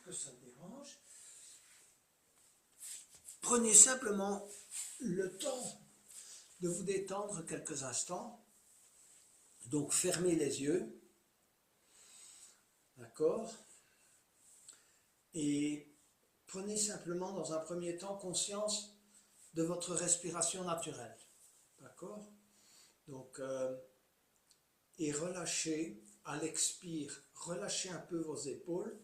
que ça me dérange. Prenez simplement le temps de vous détendre quelques instants. Donc fermez les yeux. D'accord? Et prenez simplement dans un premier temps conscience de votre respiration naturelle. D'accord? Donc, et relâchez à l'expire, relâchez un peu vos épaules.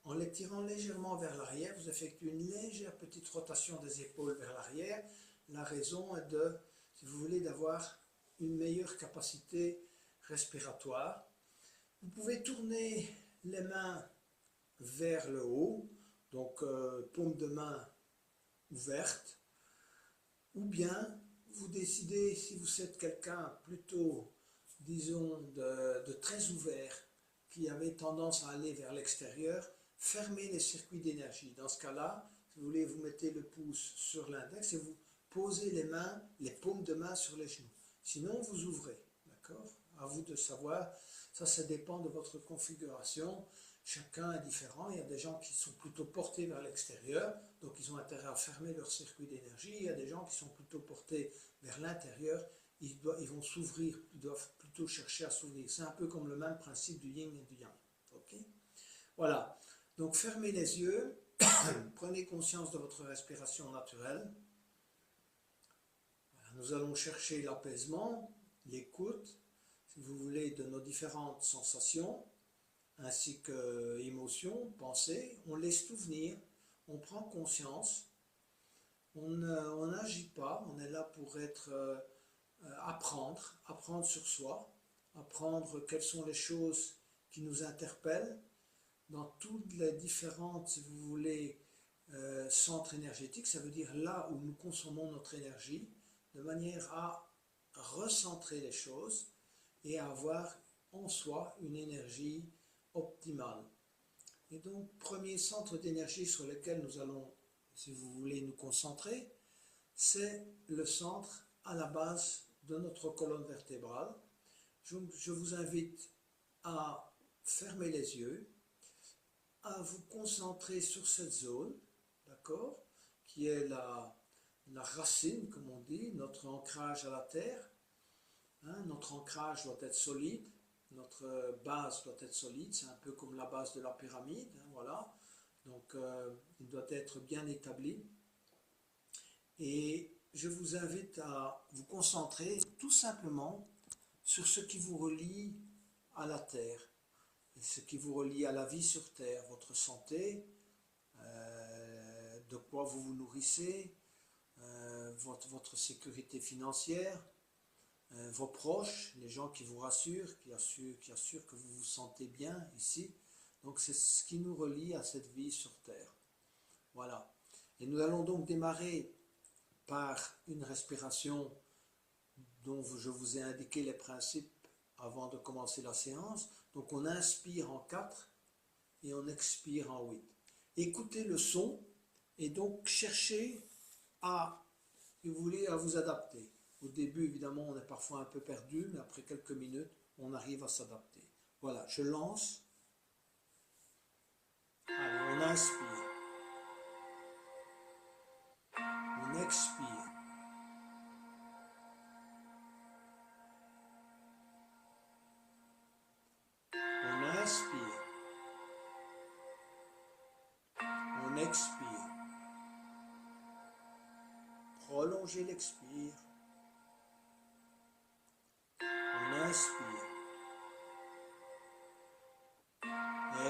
En les tirant légèrement vers l'arrière, vous effectuez une légère petite rotation des épaules vers l'arrière. La raison est de, si vous voulez, d'avoir une meilleure capacité respiratoire. Vous pouvez tourner les mains vers le haut, donc paume de main ouverte, ou bien vous décidez, si vous êtes quelqu'un plutôt, disons, de très ouvert, qui avait tendance à aller vers l'extérieur, fermez les circuits d'énergie. Dans ce cas-là, si vous voulez, vous mettez le pouce sur l'index et vous posez les mains, les paumes de main sur les genoux. Sinon, vous ouvrez. D'accord? À vous de savoir. Ça dépend de votre configuration. Chacun est différent. Il y a des gens qui sont plutôt portés vers l'extérieur, donc ils ont intérêt à fermer leur circuit d'énergie. Il y a des gens qui sont plutôt portés vers l'intérieur. Ils vont s'ouvrir, ils doivent plutôt chercher à s'ouvrir. C'est un peu comme le même principe du yin et du yang. Okay? Voilà. Donc fermez les yeux, prenez conscience de votre respiration naturelle. Voilà. Nous allons chercher l'apaisement, l'écoute, si vous voulez, de nos différentes sensations, ainsi que émotions, pensées. On laisse tout venir, on prend conscience, on n'agit pas, on est là pour apprendre sur soi, apprendre quelles sont les choses qui nous interpellent dans toutes les différentes, si vous voulez, centres énergétiques, ça veut dire là où nous consommons notre énergie, de manière à recentrer les choses et à avoir en soi une énergie optimale. Et donc, premier centre d'énergie sur lequel nous allons, si vous voulez, nous concentrer, c'est le centre à la base de notre colonne vertébrale. Je vous invite à fermer les yeux, à vous concentrer sur cette zone, d'accord, qui est la racine, comme on dit, notre ancrage à la terre. Hein, notre ancrage doit être solide, notre base doit être solide, c'est un peu comme la base de la pyramide, hein, voilà. Donc, il doit être bien établi. Et je vous invite à vous concentrer tout simplement sur ce qui vous relie à la terre, ce qui vous relie à la vie sur terre, votre santé, de quoi vous vous nourrissez, votre sécurité financière, vos proches, les gens qui vous rassurent, qui assurent que vous vous sentez bien ici. Donc c'est ce qui nous relie à cette vie sur terre. Voilà. Et nous allons donc démarrer par une respiration dont je vous ai indiqué les principes avant de commencer la séance. Donc on inspire en 4 et on expire en 8. Écoutez le son et donc cherchez à, si vous voulez, à vous adapter. Au début, évidemment, on est parfois un peu perdu, mais après quelques minutes, on arrive à s'adapter. Voilà, je lance. Allez, on inspire. On expire. On inspire. On expire. Prolongez l'expire. On inspire.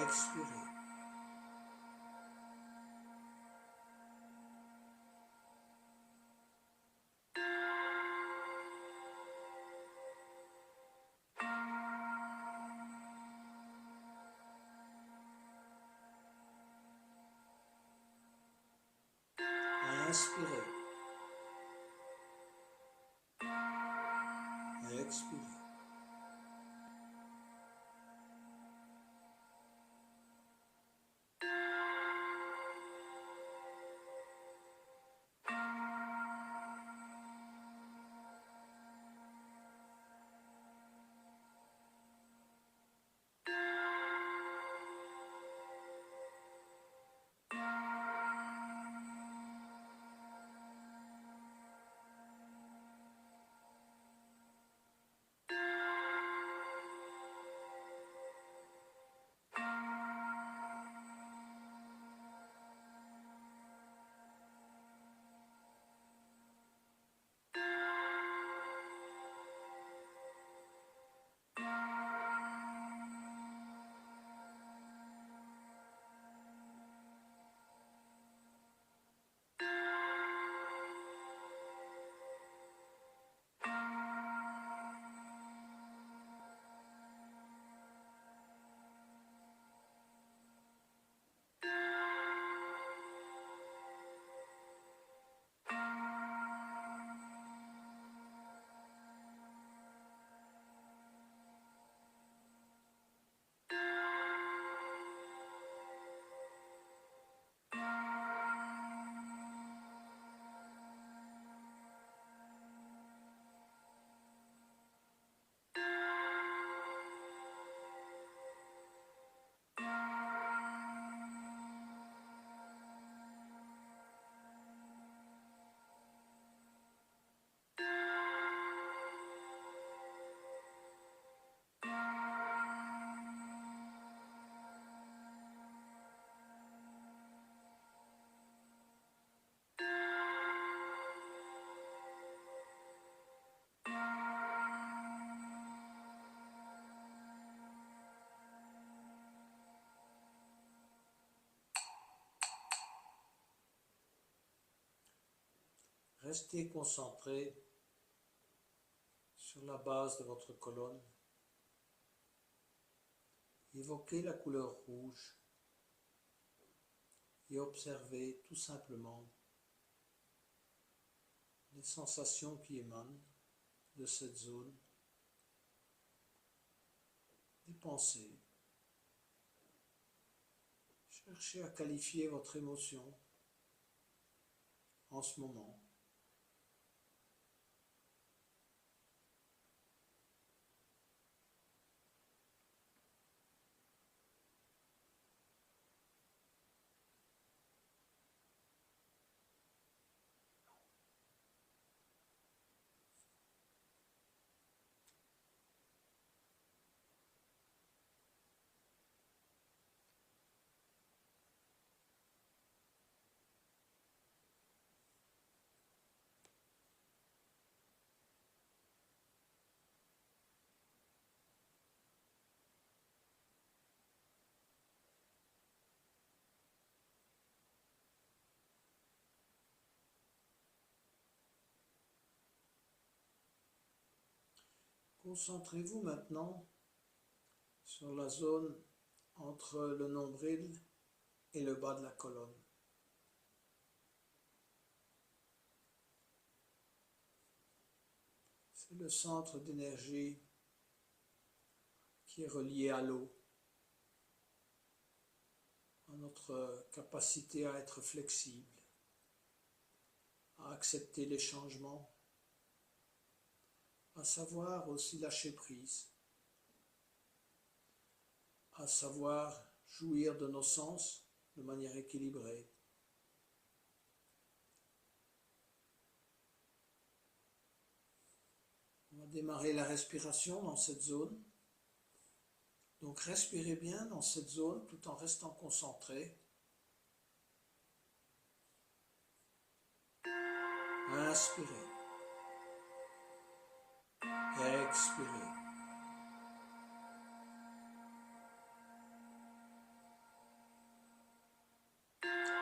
Expirez. Inspirez. Expirez. restez concentré sur la base de votre colonne. Évoquez la couleur rouge et observez tout simplement les sensations qui émanent de cette zone, des pensées. Cherchez à qualifier votre émotion en ce moment. Concentrez-vous maintenant sur la zone entre le nombril et le bas de la colonne. C'est le centre d'énergie qui est relié à l'eau, à notre capacité à être flexible, à accepter les changements, à savoir aussi lâcher prise, à savoir jouir de nos sens de manière équilibrée. On va démarrer la respiration dans cette zone. Donc respirez bien dans cette zone tout en restant concentré. Inspirez. Expirez.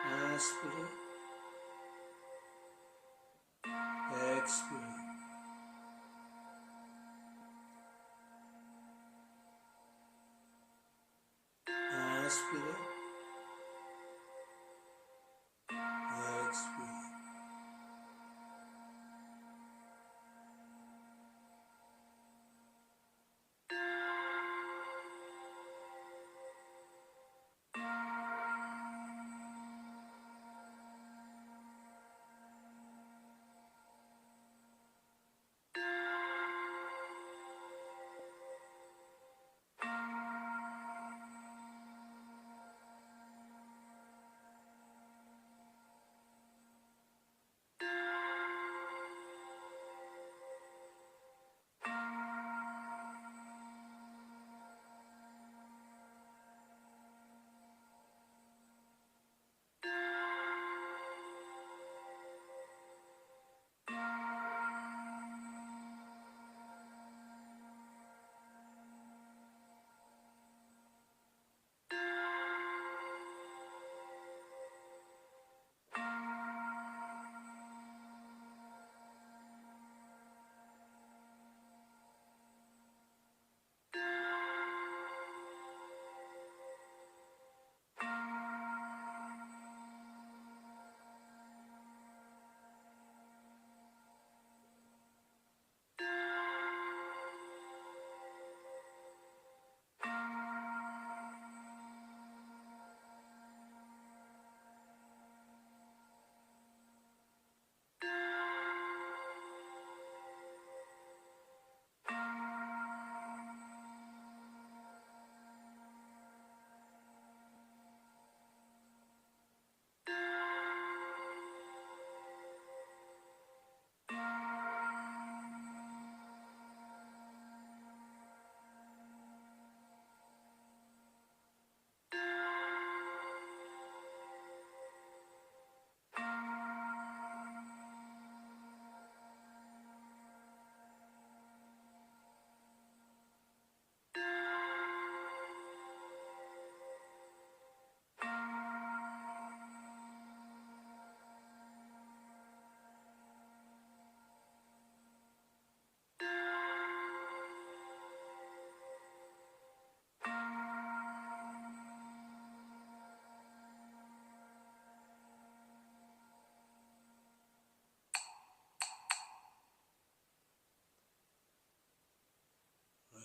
Inspirez. Expirez. Inspirez. Expirez.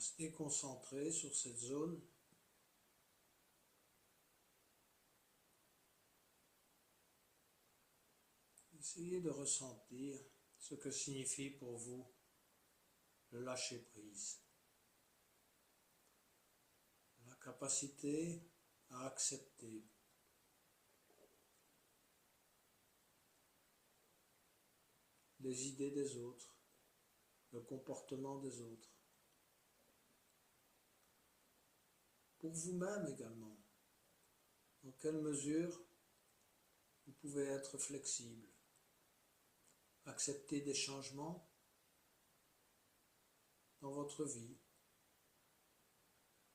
Restez concentré sur cette zone. Essayez de ressentir ce que signifie pour vous le lâcher-prise. La capacité à accepter les idées des autres, le comportement des autres. Pour vous-même également, dans quelle mesure vous pouvez être flexible, accepter des changements dans votre vie,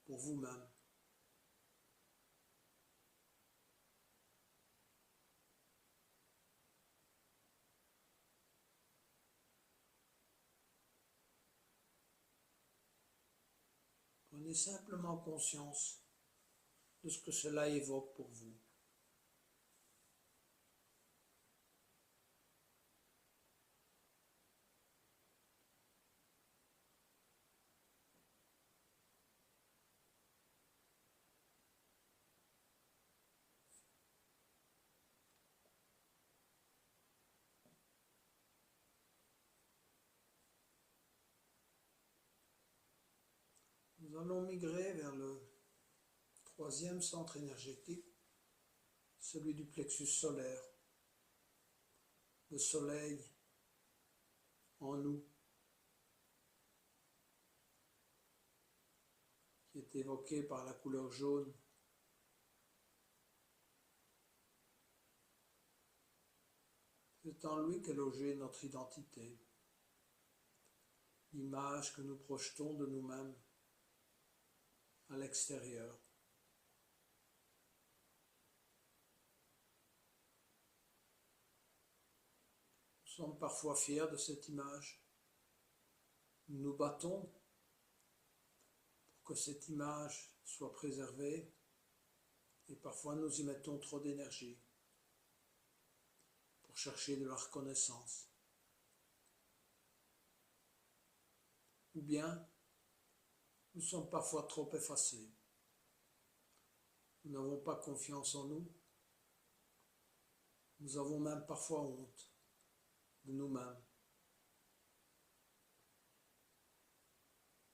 pour vous-même. Prenez simplement conscience de ce que cela évoque pour vous. Nous allons migrer vers le troisième centre énergétique, celui du plexus solaire, le soleil en nous, qui est évoqué par la couleur jaune. C'est en lui qu'est logée notre identité, l'image que nous projetons de nous-mêmes à l'extérieur. Nous sommes parfois fiers de cette image. Nous nous battons pour que cette image soit préservée et parfois nous y mettons trop d'énergie pour chercher de la reconnaissance. Ou bien, nous sommes parfois trop effacés. Nous n'avons pas confiance en nous. Nous avons même parfois honte de nous-mêmes.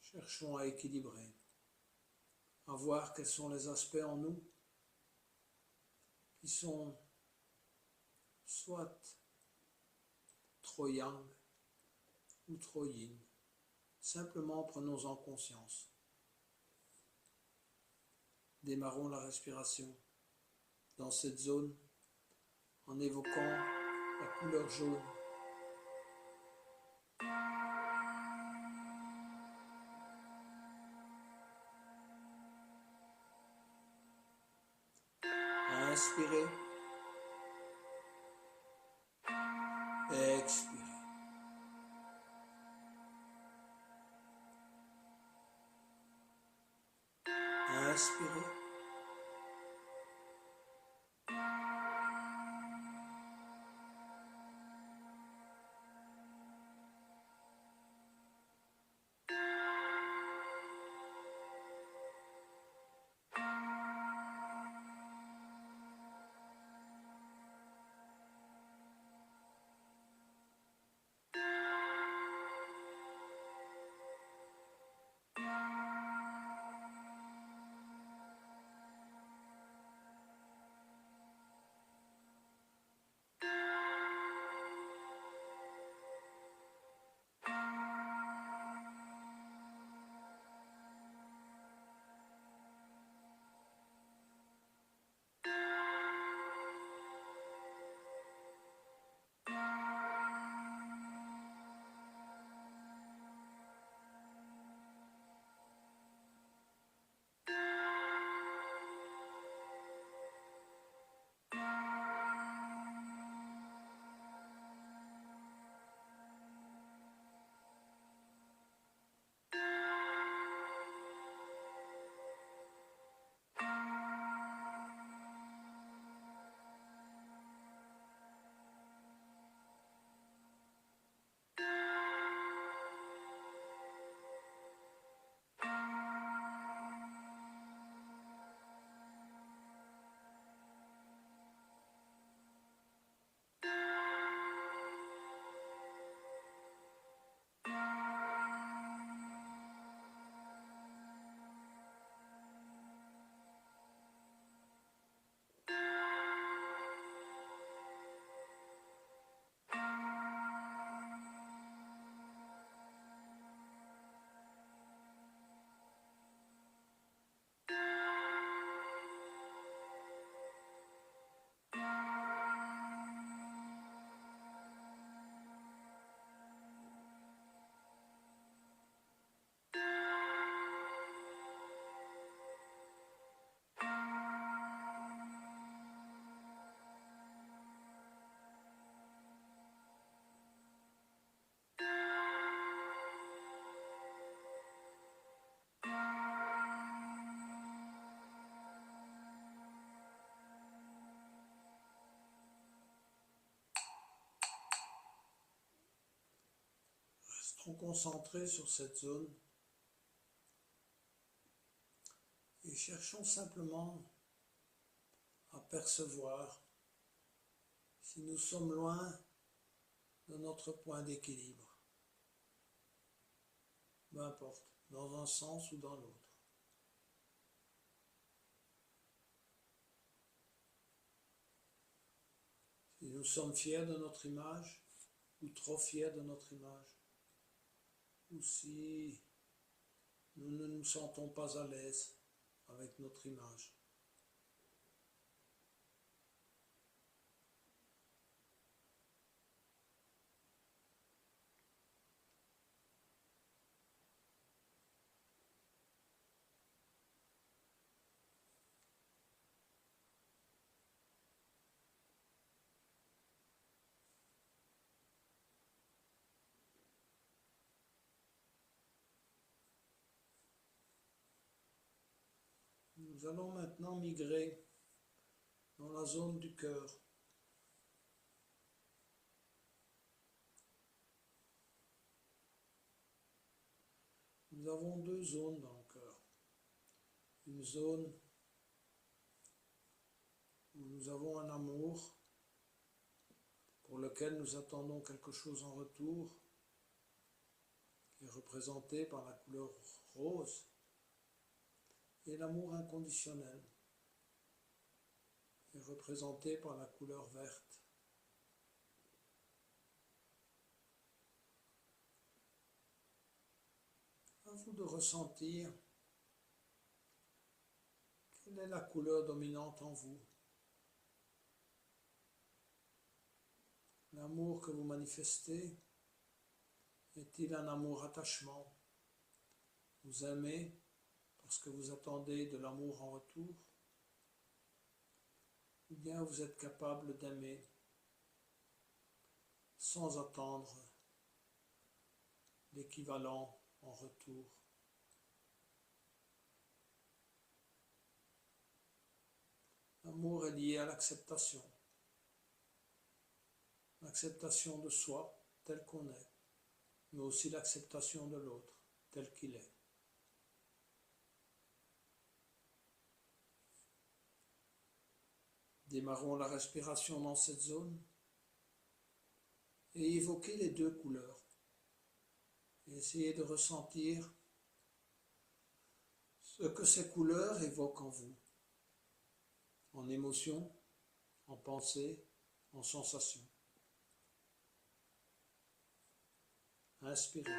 Cherchons à équilibrer, à voir quels sont les aspects en nous qui sont soit trop yang ou trop yin. Simplement prenons-en conscience. Démarrons la respiration dans cette zone en évoquant la couleur jaune. Inspirez, expirez. Inspirez. Restons concentrés sur cette zone et cherchons simplement à percevoir si nous sommes loin de notre point d'équilibre, peu importe, dans un sens ou dans l'autre. Si nous sommes fiers de notre image, ou trop fiers de notre image, ou si nous ne nous sentons pas à l'aise avec notre image. Nous allons maintenant migrer dans la zone du cœur. Nous avons deux zones dans le cœur. Une zone où nous avons un amour pour lequel nous attendons quelque chose en retour, qui est représenté par la couleur rose, et l'amour inconditionnel est représenté par la couleur verte. À vous de ressentir quelle est la couleur dominante en vous. L'amour que vous manifestez est-il un amour attachement? Vous aimez parce que vous attendez de l'amour en retour? Ou bien vous êtes capable d'aimer sans attendre l'équivalent en retour? L'amour est lié à l'acceptation. L'acceptation de soi tel qu'on est, mais aussi l'acceptation de l'autre tel qu'il est. Démarrons la respiration dans cette zone et évoquez les deux couleurs. Et essayez de ressentir ce que ces couleurs évoquent en vous, en émotion, en pensée, en sensation. Inspirez.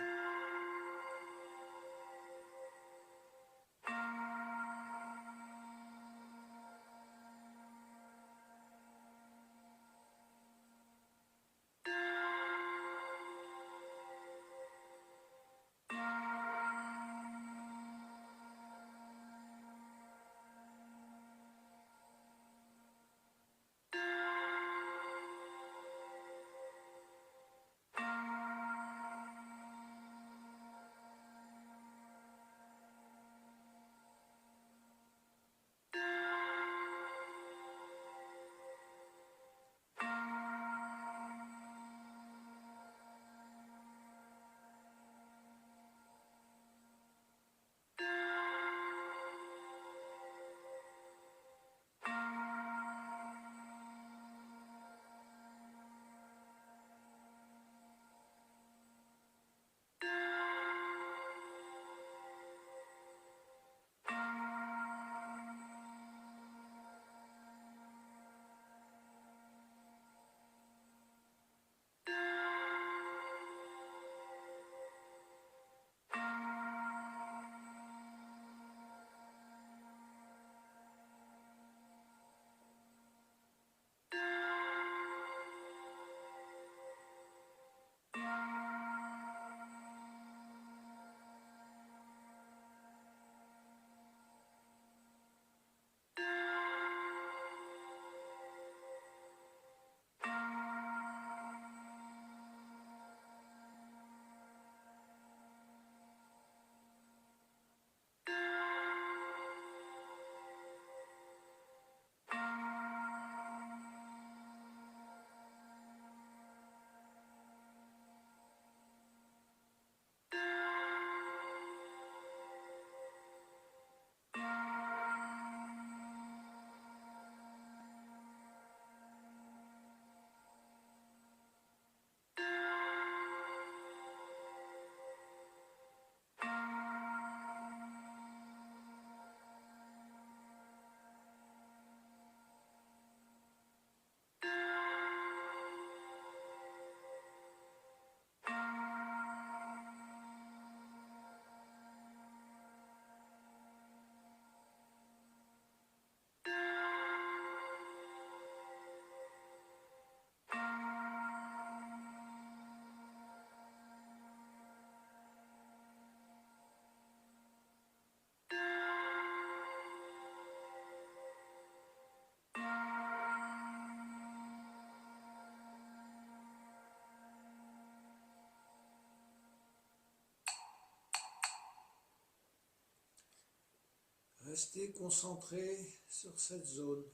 Restez concentré sur cette zone.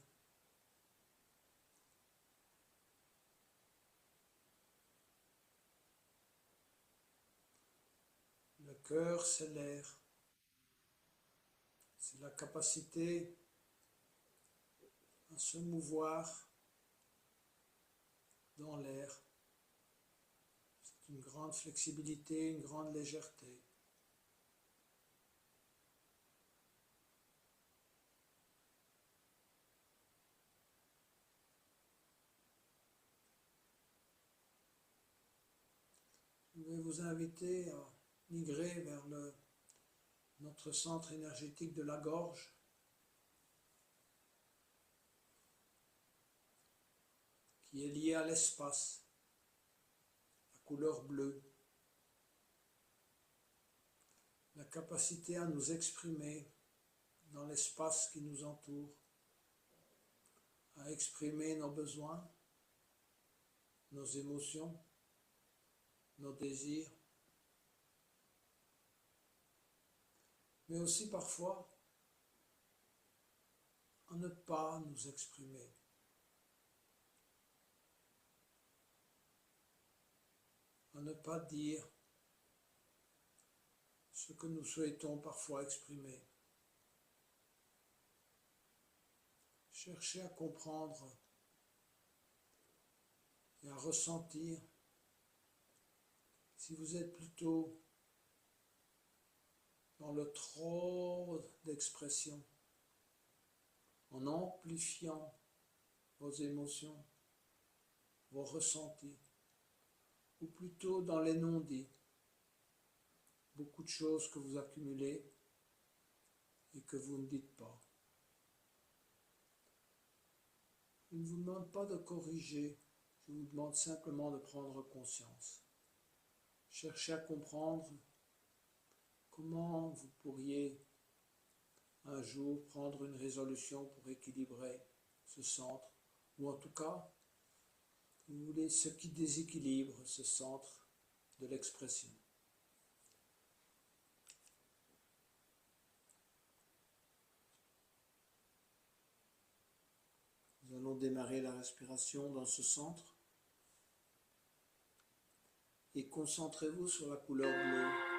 Le cœur, c'est l'air. C'est la capacité à se mouvoir dans l'air. C'est une grande flexibilité, une grande légèreté. Je vais vous inviter à migrer vers notre centre énergétique de la gorge, qui est lié à l'espace, la couleur bleue, la capacité à nous exprimer dans l'espace qui nous entoure, à exprimer nos besoins, nos émotions, nos désirs, mais aussi parfois à ne pas nous exprimer. À ne pas dire ce que nous souhaitons parfois exprimer. Cherchez à comprendre et à ressentir si vous êtes plutôt dans le trop d'expression, en amplifiant vos émotions, vos ressentis, ou plutôt dans les non-dits, beaucoup de choses que vous accumulez et que vous ne dites pas. Je ne vous demande pas de corriger, je vous demande simplement de prendre conscience. Cherchez à comprendre comment vous pourriez un jour prendre une résolution pour équilibrer ce centre, ou en tout cas, vous voulez ce qui déséquilibre ce centre de l'expression. Nous allons démarrer la respiration dans ce centre et concentrez-vous sur la couleur bleue.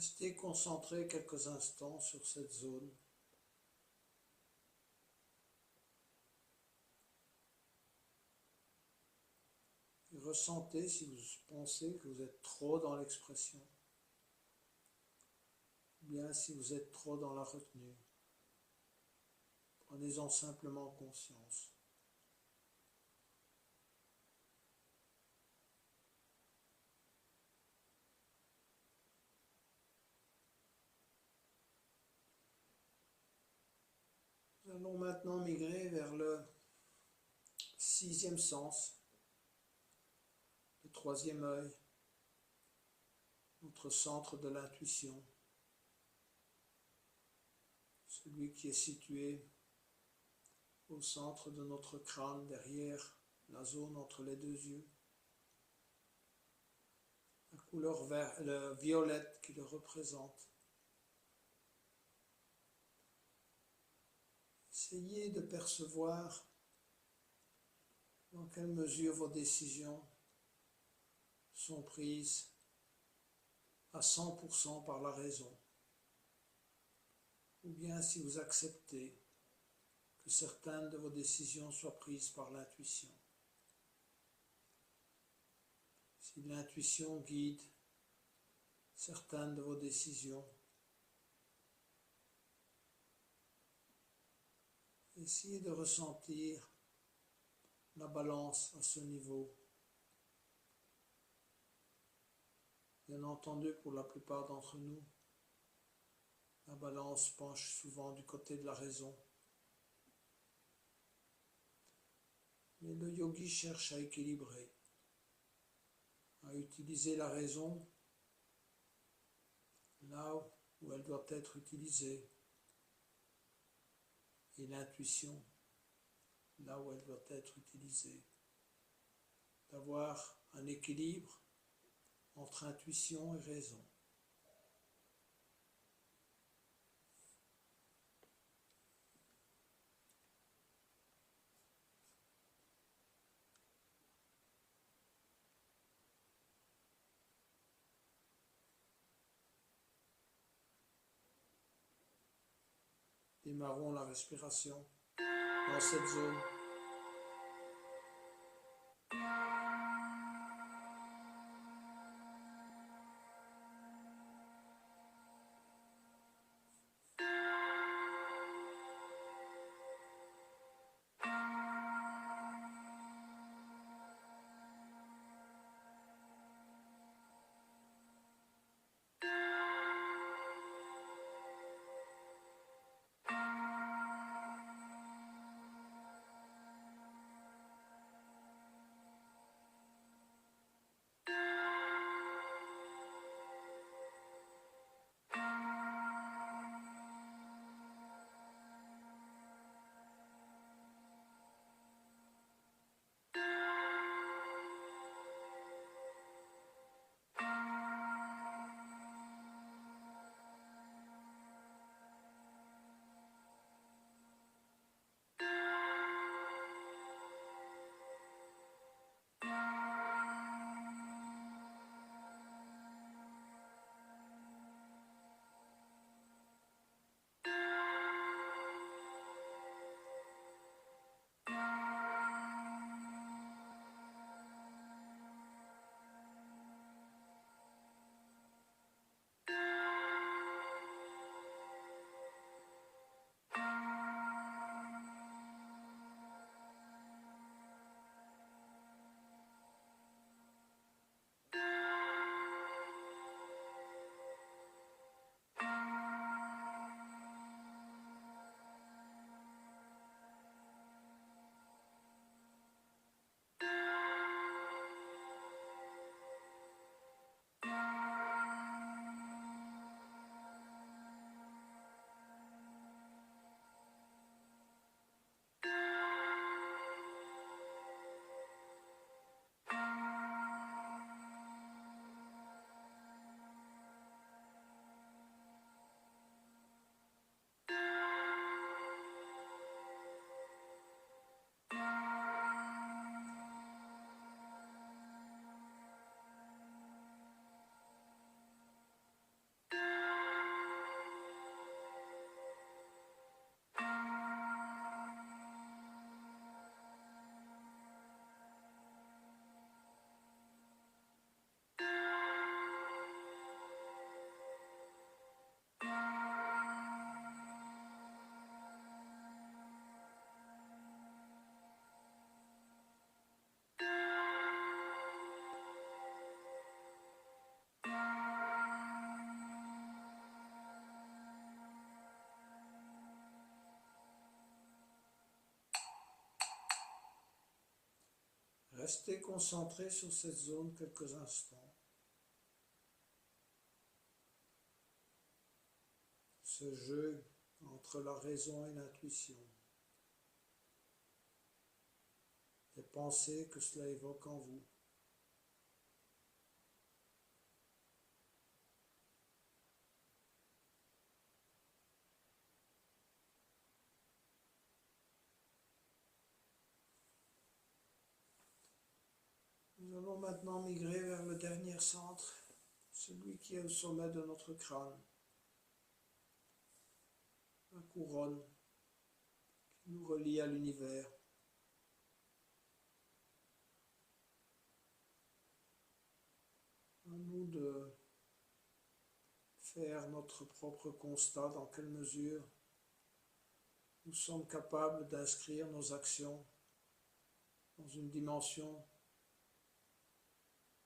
Restez concentré quelques instants sur cette zone. Et ressentez si vous pensez que vous êtes trop dans l'expression, ou bien si vous êtes trop dans la retenue. Prenez-en simplement conscience. Nous allons maintenant migrer vers le sixième sens, le troisième œil, notre centre de l'intuition, celui qui est situé au centre de notre crâne, derrière la zone entre les deux yeux. La couleur violette qui le représente. Essayez de percevoir dans quelle mesure vos décisions sont prises à 100% par la raison, ou bien si vous acceptez que certaines de vos décisions soient prises par l'intuition. Si l'intuition guide certaines de vos décisions, essayez de ressentir la balance à ce niveau. Bien entendu, pour la plupart d'entre nous, la balance penche souvent du côté de la raison. Mais le yogi cherche à équilibrer, à utiliser la raison là où elle doit être utilisée, et l'intuition là où elle doit être utilisée. D'avoir un équilibre entre intuition et raison. Démarrons la respiration dans cette zone. Restez concentré sur cette zone quelques instants. Ce jeu entre la raison et l'intuition. Les pensées que cela évoque en vous. Nous allons maintenant migrer vers le dernier centre, celui qui est au sommet de notre crâne. La couronne qui nous relie à l'univers. À nous de faire notre propre constat dans quelle mesure nous sommes capables d'inscrire nos actions dans une dimension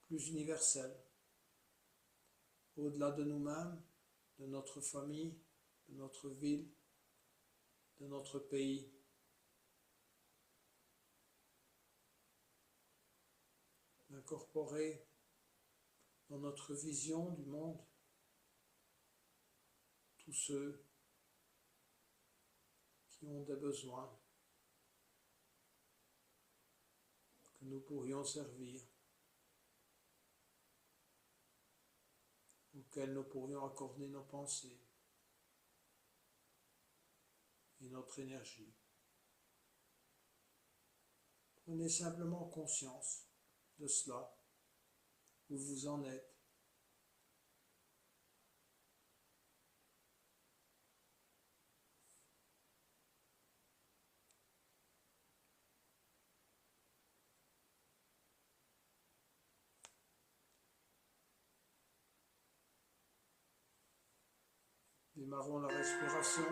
plus universelle, au-delà de nous-mêmes, de notre famille, de notre ville, de notre pays. D'incorporer dans notre vision du monde tous ceux qui ont des besoins que nous pourrions servir, auxquels nous pourrions accorder nos pensées et notre énergie. Prenez simplement conscience de cela, où vous en êtes. Démarrons la respiration.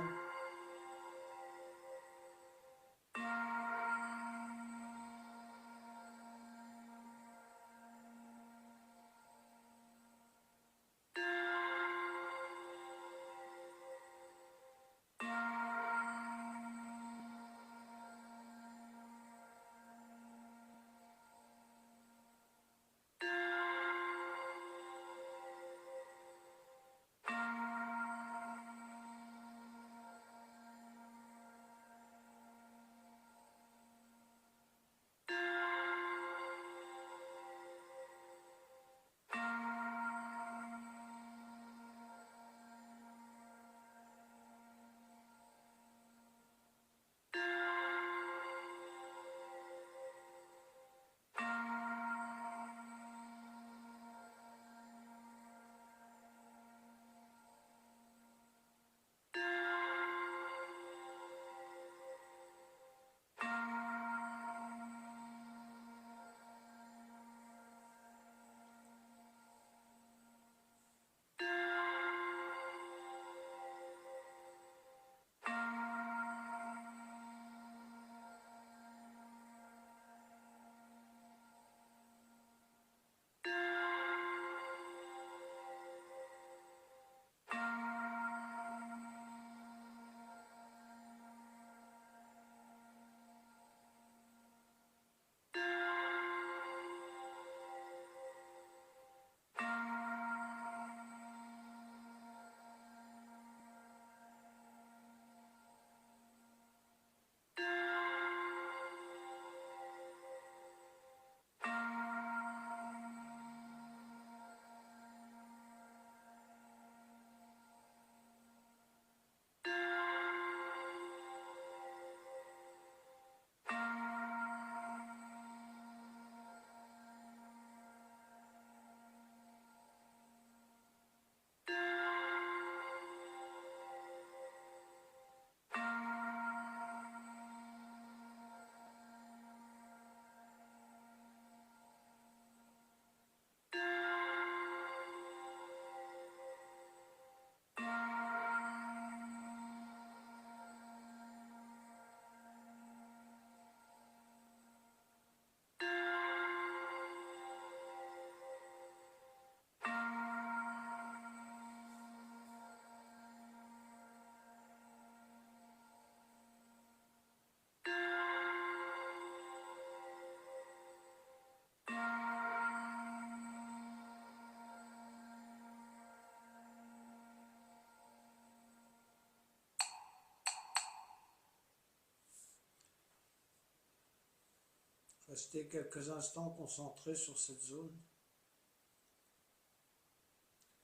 Restez quelques instants concentrés sur cette zone,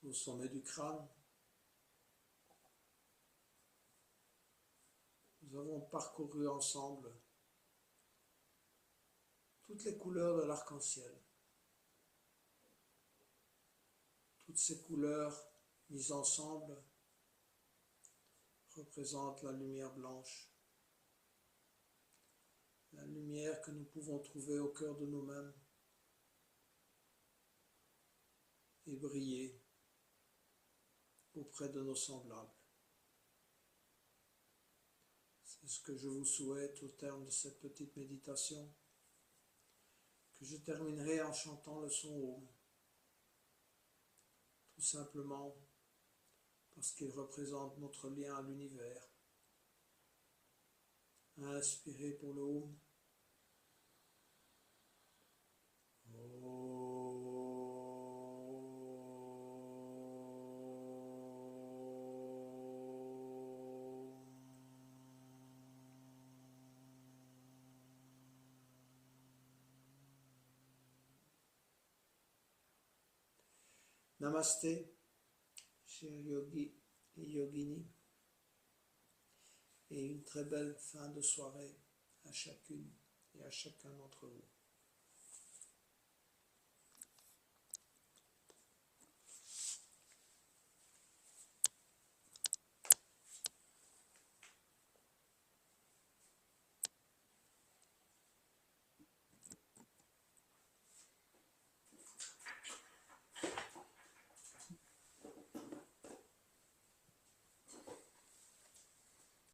au sommet du crâne. Nous avons parcouru ensemble toutes les couleurs de l'arc-en-ciel. Toutes ces couleurs mises ensemble représentent la lumière blanche, la lumière que nous pouvons trouver au cœur de nous-mêmes et briller auprès de nos semblables. C'est ce que je vous souhaite au terme de cette petite méditation, que je terminerai en chantant le son Om, tout simplement parce qu'il représente notre lien à l'univers. Inspirez pour le Om. Namasté, chers yogis et yoginis, et une très belle fin de soirée à chacune et à chacun d'entre vous.